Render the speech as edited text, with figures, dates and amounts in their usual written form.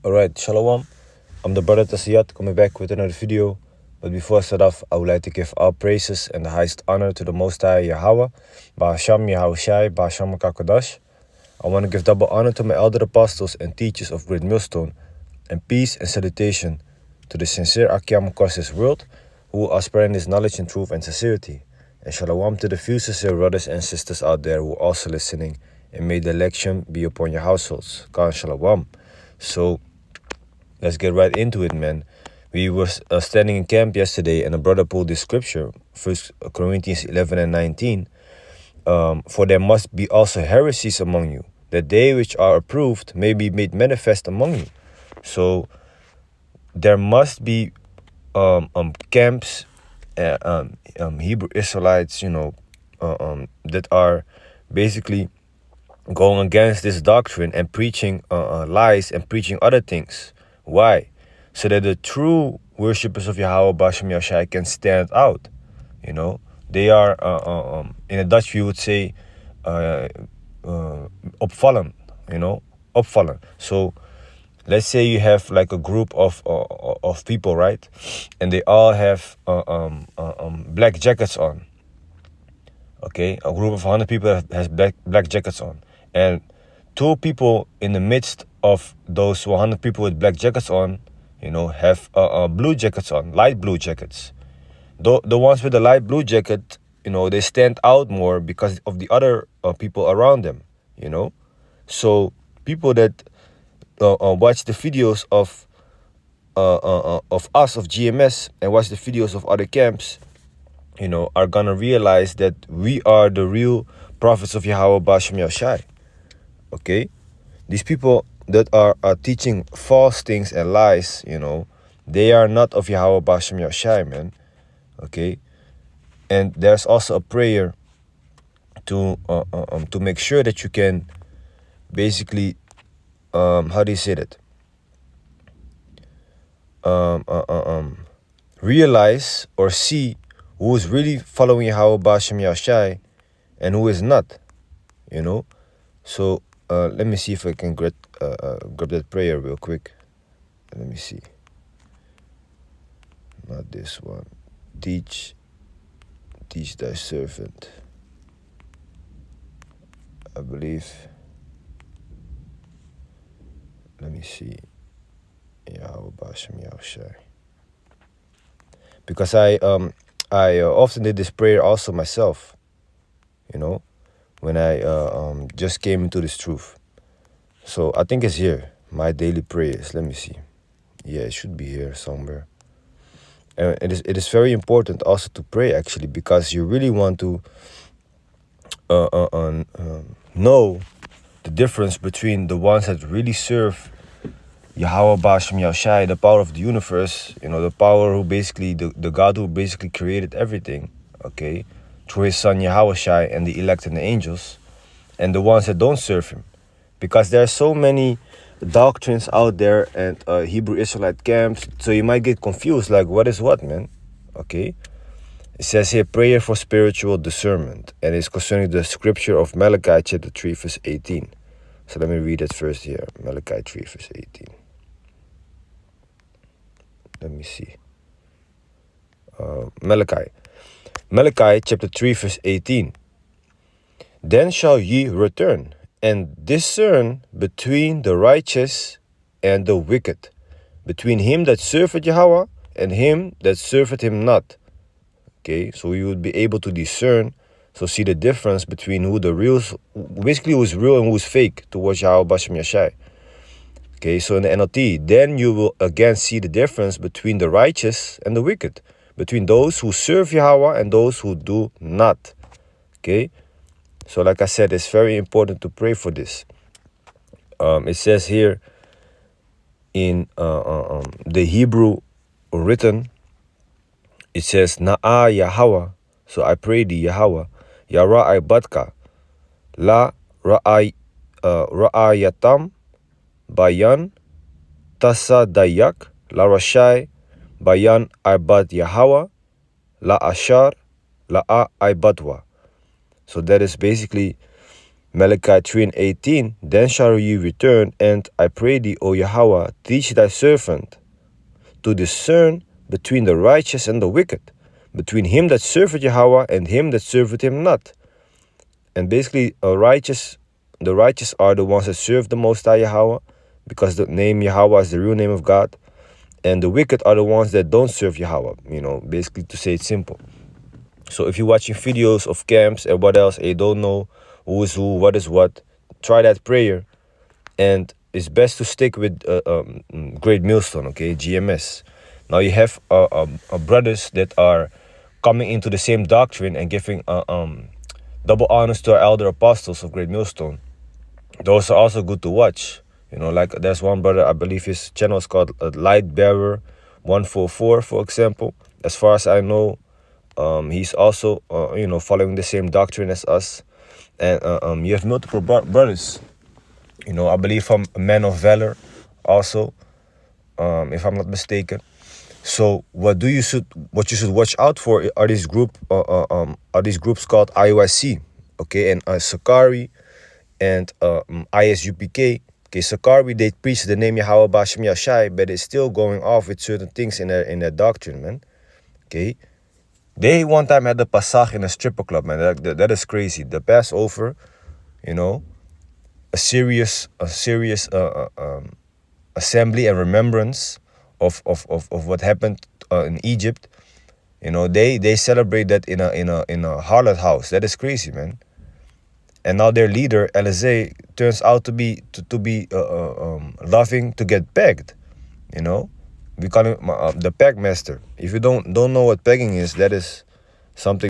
Alright, Shalom. I'm the brother Tasiyat coming back with another video. But before I start off, I would like to give all praises and the highest honor to the Most High Yahweh, Ba'asham Yahushai, Ba'asham Kakodash. I want to give double honor to my elder apostles and teachers of Great Millstone, and peace and salutation to the sincere Akiam across this world who are spreading this knowledge and truth and sincerity. And Shalom to the few sincere brothers and sisters out there who are also listening, and may the election be upon your households. Khan Shalom. So, let's get right into it, man. We were standing in camp yesterday, and a brother pulled this scripture, 1 Corinthians 11 and 19. For there must be also heresies among you, that they which are approved may be made manifest among you. So there must be camps, Hebrew Israelites, that are basically going against this doctrine and preaching lies and preaching other things. Why? So that the true worshippers of Yahweh Bashem Yashai can stand out. They are, in a Dutch we would say, opvallen, opvallen. So let's say you have like a group of people, right? And they all have black jackets on. Okay, a group of 100 people has black jackets on. And two people in the midst of those 100 people with black jackets on, have blue jackets on, light blue jackets. The ones with the light blue jacket, they stand out more because of the other people around them, So people that watch the videos of us, of GMS, and watch the videos of other camps, are gonna realize that we are the real prophets of Yahweh Bashem Yashai. Okay? These people that are teaching false things and lies, they are not of Yahweh Bashem Yashai, man. Okay? And there's also a prayer to make sure that you can basically, how do you say that? Realize or see who is really following Yahweh Bashem Yashai and who is not, So let me see if I can grab that prayer real quick. Let me see. Not this one. Teach thy servant. I believe. Let me see. Yahweh Bashem Yashai. Because I often did this prayer also myself, when I just came into this truth. So I think it's here, my daily prayers. Let me see. Yeah, it should be here somewhere. And it is very important also to pray, actually, because you really want to know the difference between the ones that really serve Yahweh Bashem Yashai, the power of the universe, the power who basically, the God who basically created everything, okay, through his son Yahweh Shai and the elect and the angels, and the ones that don't serve him. Because there are so many doctrines out there and Hebrew Israelite camps, so you might get confused, like what is what, man? Okay. It says here, prayer for spiritual discernment, and it's concerning the scripture of Malachi chapter 3 verse 18. So let me read it first here, Malachi 3 verse 18. Let me see. Malachi chapter 3 verse 18. Then shall ye return and discern between the righteous and the wicked, between him that serveth Yahweh and him that serveth him not. Okay, so you would be able to discern, so see the difference between who the real, basically who is real and who is fake towards Yahweh Bashem Yashai. Okay, so in the NLT, then you will again see the difference between the righteous and the wicked, between those who serve Yahweh and those who do not. Okay, so like I said, it's very important to pray for this. It says here in the Hebrew written, it says, Na'a Yahweh, so I pray thee, Yahweh, Yara'ai Badka, La Ra'ayatam, Bayan, Tasa Dayak, La Rashai, Bayan Ibad Yahweh, La Ashar, La Ibadwa. So that is basically Malachi 3:18, then shall you return, and I pray thee, O Yahweh, teach thy servant to discern between the righteous and the wicked, between him that serveth Yahweh and him that serveth him not. And basically, the righteous are the ones that serve the Most High Yahweh, because the name Yahweh is the real name of God. And the wicked are the ones that don't serve Yahweh, basically, to say it simple. So if you're watching videos of camps and what else, and you don't know who is who, what is what, try that prayer. And it's best to stick with Great Millstone, okay, GMS. Now you have brothers that are coming into the same doctrine and giving double honors to our elder apostles of Great Millstone. Those are also good to watch. Like there's one brother, I believe his channel is called Light Bearer 144, for example. As far as I know, he's also following the same doctrine as us. And you have multiple brothers. I believe from Men of Valor also, if I'm not mistaken. So what you should watch out for are these groups called IUIC, okay, and SICARII and ISUPK. Okay, SICARII, they preach the name Yahweh Bashem Yashai, but it's still going off with certain things in their doctrine, man. Okay, they one time had the Pasach in a stripper club, man. That is crazy. The Passover, a serious assembly and remembrance of what happened in Egypt. They celebrate that in a harlot house. That is crazy, man. And now their leader Elazar turns out to be loving to get pegged. We call him the peg master. If you don't know what pegging is, that is something